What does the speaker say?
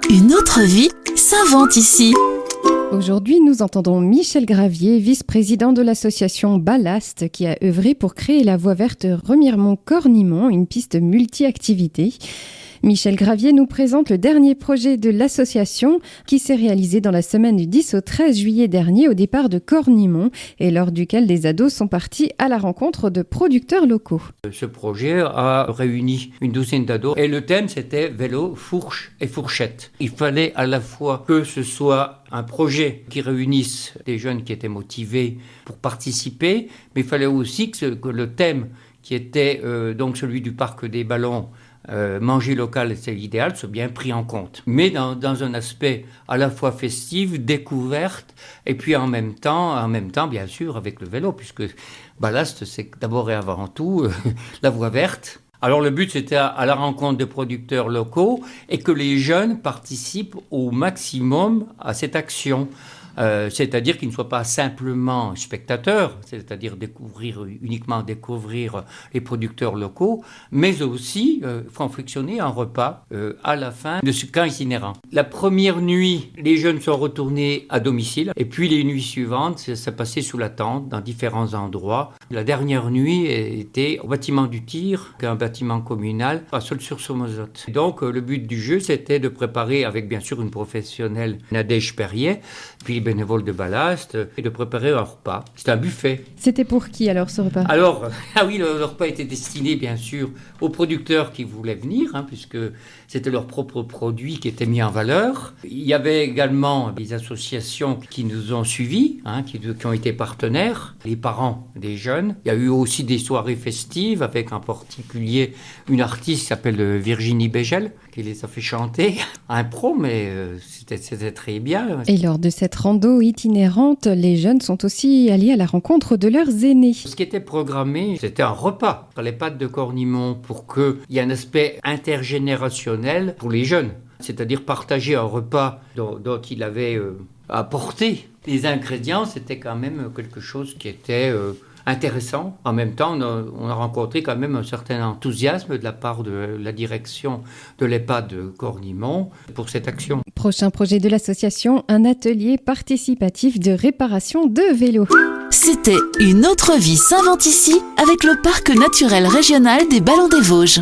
Une autre vie s'invente ici. Aujourd'hui, nous entendons Michel Gravier, vice-président de l'association Ballast, qui a œuvré pour créer la voie verte Remiremont-Cornimont, une piste multi-activités. Michel Gravier nous présente le dernier projet de l'association qui s'est réalisé dans la semaine du 10 au 13 juillet dernier au départ de Cornimont et lors duquel des ados sont partis à la rencontre de producteurs locaux. Ce projet a réuni une douzaine d'ados et le thème c'était vélo, fourche et fourchette. Il fallait à la fois que ce soit un projet qui réunisse des jeunes qui étaient motivés pour participer, mais il fallait aussi que le thème qui était donc celui du parc des ballons, manger local, c'est l'idéal, soit bien pris en compte. Mais dans un aspect à la fois festif, découverte, et puis en même temps, bien sûr, avec le vélo, puisque Ballast, c'est d'abord et avant tout la voie verte. Alors le but, c'était à la rencontre de producteurs locaux et que les jeunes participent au maximum à cette action. C'est-à-dire qu'ils ne soient pas simplement spectateurs, c'est-à-dire uniquement découvrir les producteurs locaux, mais aussi confectionner un repas à la fin de ce camp itinérant. La première nuit, les jeunes sont retournés à domicile, et puis les nuits suivantes, ça passait sous la tente, dans différents endroits. La dernière nuit était au bâtiment du Tir, un bâtiment communal, à Saulx-sur-Sommozotte. Donc le but du jeu, c'était de préparer, avec bien sûr une professionnelle, Nadège Perrier, puis les bénévoles de Ballast, et de préparer un repas. C'était un buffet. C'était pour qui alors ce repas ? Alors, le repas était destiné bien sûr aux producteurs qui voulaient venir, puisque c'était leur propre produit qui était mis en valeur. Il y avait également des associations qui nous ont suivis, qui ont été partenaires, les parents des jeunes. Il y a eu aussi des soirées festives avec en particulier une artiste qui s'appelle Virginie Bégel, qui les a fait chanter à impro, mais c'était très bien. Et lors de cette rando itinérante, les jeunes sont aussi allés à la rencontre de leurs aînés. Ce qui était programmé, c'était un repas par les pâtes de Cornimont pour qu'il y ait un aspect intergénérationnel pour les jeunes. C'est-à-dire partager un repas dont il avait apporté les ingrédients, c'était quand même quelque chose qui était intéressant. En même temps, on a rencontré quand même un certain enthousiasme de la part de la direction de l'EHPAD de Cornimont pour cette action. Prochain projet de l'association, un atelier participatif de réparation de vélos. C'était Une autre vie s'invente ici avec le parc naturel régional des Ballons des Vosges.